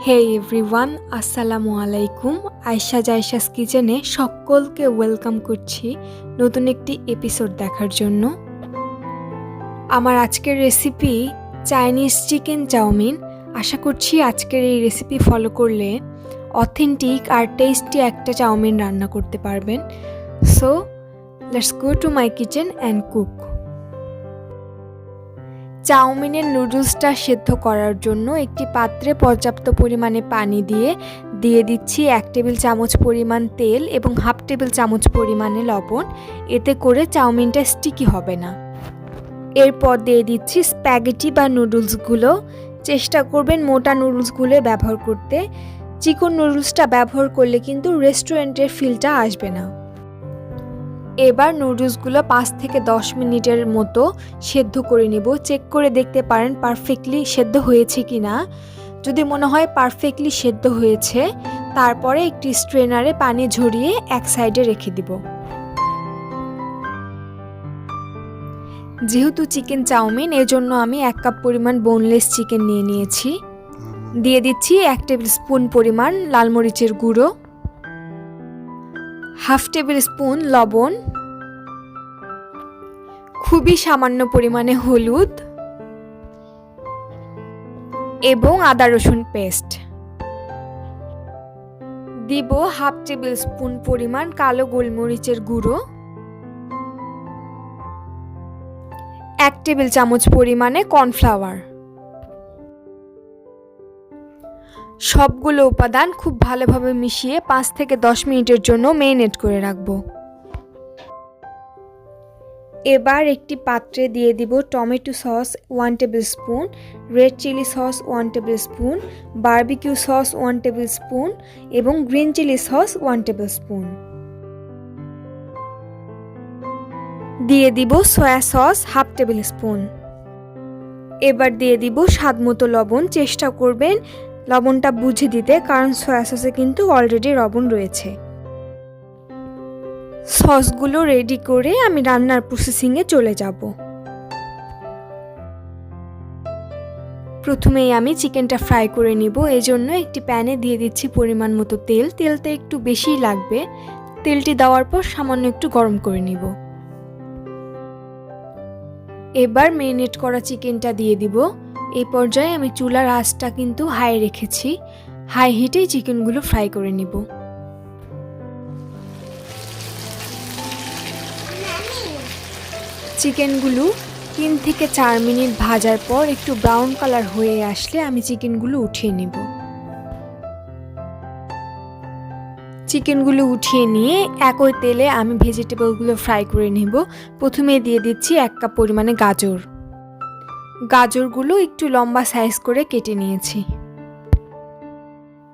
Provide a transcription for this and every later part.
হে everyone, আসসালামু আলাইকুম। আয়েশা জায়শাস কিচেনে সকলকে ওয়েলকাম করছি নতুন একটি এপিসোড দেখার জন্য। আমার আজকের রেসিপি চাইনিজ চিকেন চাউমিন। আশা করছি আজকের এই রেসিপি ফলো করলে অথেন্টিক আর টেস্টি একটা চাউমিন রান্না করতে পারবেন। So let's go to my kitchen and cook. চাউমিনের নুডলসটা সেদ্ধ করার জন্য একটি পাত্রে পর্যাপ্ত পরিমাণে পানি দিয়ে দিচ্ছি 1 টেবিল চামচ পরিমাণ তেল এবং 1/2 টেবিল চামচ পরিমাণে লবণ। এতে করে চাউমিনটা স্টিকি হবে না। এরপর দিয়ে দিচ্ছি স্প্যাগেটি বা নুডলসগুলো। চেষ্টা করবেন মোটা নুডলসগুলো ব্যবহার করতে। চিকন নুডলসটা ব্যবহার করলে কিন্তু রেস্টুরেন্টের ফিলটা আসবে না। এবার নুডলসগুলো 5 থেকে 10 মিনিটের মতো সেদ্ধ করে নিব। চেক করে দেখতে পারেন পারফেক্টলি সেদ্ধ হয়েছে কি না। যদি মনে হয় পারফেক্টলি সেদ্ধ হয়েছে, তারপরে একটি স্ট্রেনারে পানি ঝরিয়ে এক সাইডে রেখে দিব। যেহেতু চিকেন চাউমিন, এজন্য আমি 1 কাপ পরিমাণ বোনলেস চিকেন নিয়েছি। দিয়ে দিচ্ছি 1 টেবিল স্পুন পরিমাণ লাল মরিচের গুঁড়ো, 1/2 টেবিল স্পুন লবণ, খুবই সামান্য পরিমাণে হলুদ এবং আদা রসুন পেস্ট। দিব 1/2 টেবিল স্পুন পরিমাণ কালো গোলমরিচের গুঁড়ো, 1 টেবিল চামচ পরিমাণে কর্নফ্লাওয়ার। সবগুলো উপাদান খুব ভালোভাবে মিশিয়ে 5 থেকে 10 মিনিটের জন্য ম্যারিনেট করে রাখবো। এবার একটি পাত্রে দিয়ে দিব tomato sauce 1 tablespoon, red chilli sauce 1 tablespoon, barbecue sauce 1 tablespoon এবং green chilli sauce 1 tablespoon. দিয়ে দিব সয়া সস 1/2 টেবিল স্পুন। এবার দিয়ে দিব স্বাদমতো লবণ। চেষ্টা করবেন লবণটা বুঝে দিতে, কারণ সয়া সসে কিন্তু অলরেডি লবণ রয়েছে। সসগুলো রেডি করে আমি রান্নার প্রসেসিংয়ে চলে যাব। প্রথমেই আমি চিকেনটা ফ্রাই করে নিব। এজন্য একটি প্যানে দিয়ে দিচ্ছি পরিমাণ মতো তেল। তেলটা একটু বেশিই লাগবে। তেলটি দেওয়ার পর সামান্য একটু গরম করে নিব। এবার ম্যারিনেট করা চিকেনটা দিয়ে দিব। এই পর্যায়ে আমি চুলার আঁচটা কিন্তু হাই রেখেছি। হাই হিটেই চিকেনগুলো ফ্রাই করে নিব। চিকেনগুলো 3 থেকে 4 মিনিট ভাজার পর একটু ব্রাউন কালার হয়ে আসলে আমি চিকেনগুলো উঠিয়ে নিব। চিকেনগুলো উঠিয়ে নিয়ে একই তেলে আমি ভেজিটেবলগুলো ফ্রাই করে নিব। প্রথমে দিয়ে দিচ্ছি 1 কাপ পরিমাণে গাজর। গাজরগুলো একটু লম্বা সাইজ করে কেটে নিয়েছি।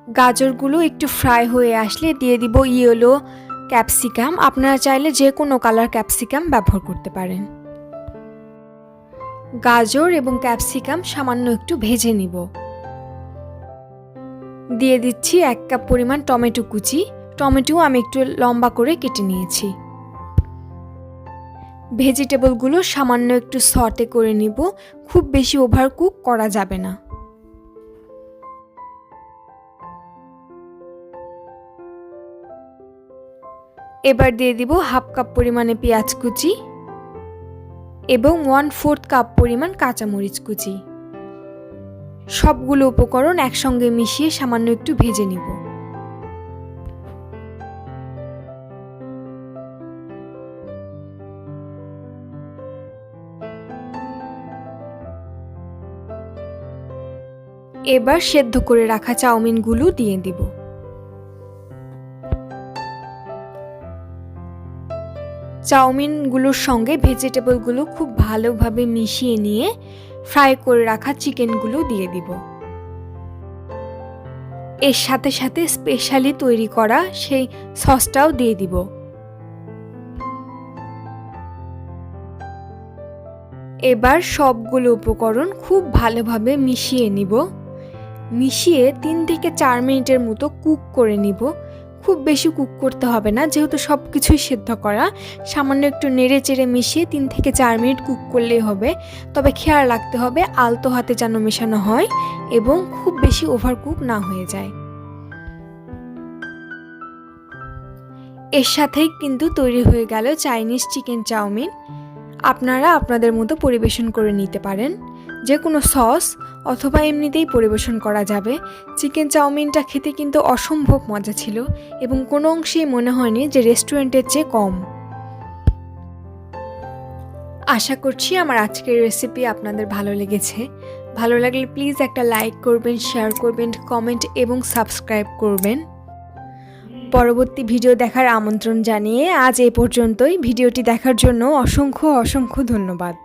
গাজরগুলো একটু ফ্রাই হয়ে আসলে দিয়ে দিব ইয়েলো ক্যাপসিকাম। আপনারা চাইলে যে কোনো কালার ক্যাপসিকাম ব্যবহার করতে পারেন। গাজর এবং ক্যাপসিকাম সামান্য একটু ভেজে নিব। দিয়ে দিচ্ছি 1 কাপ পরিমাণ টমেটো কুচি। টমেটো আমি একটু লম্বা করে কেটে নিয়েছি। ভেজিটেবলগুলো সামান্য একটু সটে করে নিব। খুব বেশি ওভার কুক করা যাবে না। এবার দিয়ে দিব 1/2 কাপ পরিমাণে পেঁয়াজ কুচি এবং 1/4 কাপ পরিমাণ কাঁচামরিচ কুচি। সবগুলো উপকরণ একসঙ্গে মিশিয়ে সামান্য একটু ভেজে নিব। এবার সেদ্ধ করে রাখা চাউমিনগুলো দিয়ে দিব। চাউমিনগুলোর সঙ্গে ভেজিটেবলগুলো খুব ভালোভাবে মিশিয়ে নিয়ে ফ্রাই করে রাখা চিকেনগুলো দিয়ে দিব। এর সাথে সাথে স্পেশালি তৈরি করা সেই সসটাও দিয়ে দিব। এবার সবগুলো উপকরণ খুব ভালোভাবে মিশিয়ে নিব। মিশিয়ে 3 থেকে 4 মিনিটের মতো কুক করে নিব। খুব বেশি কুক করতে হবে না, যেহেতু সব কিছুই সেদ্ধ করা। সামান্য একটু নেড়ে চেড়ে মিশিয়ে 3 থেকে 4 মিনিট কুক করলেই হবে। তবে খেয়াল রাখতে হবে আলতো হাতে যেন মেশানো হয় এবং খুব বেশি ওভার কুক না হয়ে যায়। এর সাথেই কিন্তু তৈরি হয়ে গেল চাইনিজ চিকেন চাউমিন। আপনারা আপনাদের মতো পরিবেশন করে নিতে পারেন, যে কোনো সস অথবা এমনিতেই পরিবেশন করা যাবে। চিকেন চাউমিনটা খেতে কিন্তু অসম্ভব মজা ছিল এবং কোনো অংশেই মনে হয়নি যে রেস্টুরেন্টের চেয়ে কম। আশা করছি আমার আজকের রেসিপি আপনাদের ভালো লেগেছে। ভালো লাগলে প্লিজ একটা লাইক করবেন, শেয়ার করবেন, কমেন্ট এবং সাবস্ক্রাইব করবেন। পরবর্তী ভিডিও দেখার আমন্ত্রণ জানিয়ে আজ এই পর্যন্তই। ভিডিওটি দেখার জন্য অসংখ্য ধন্যবাদ।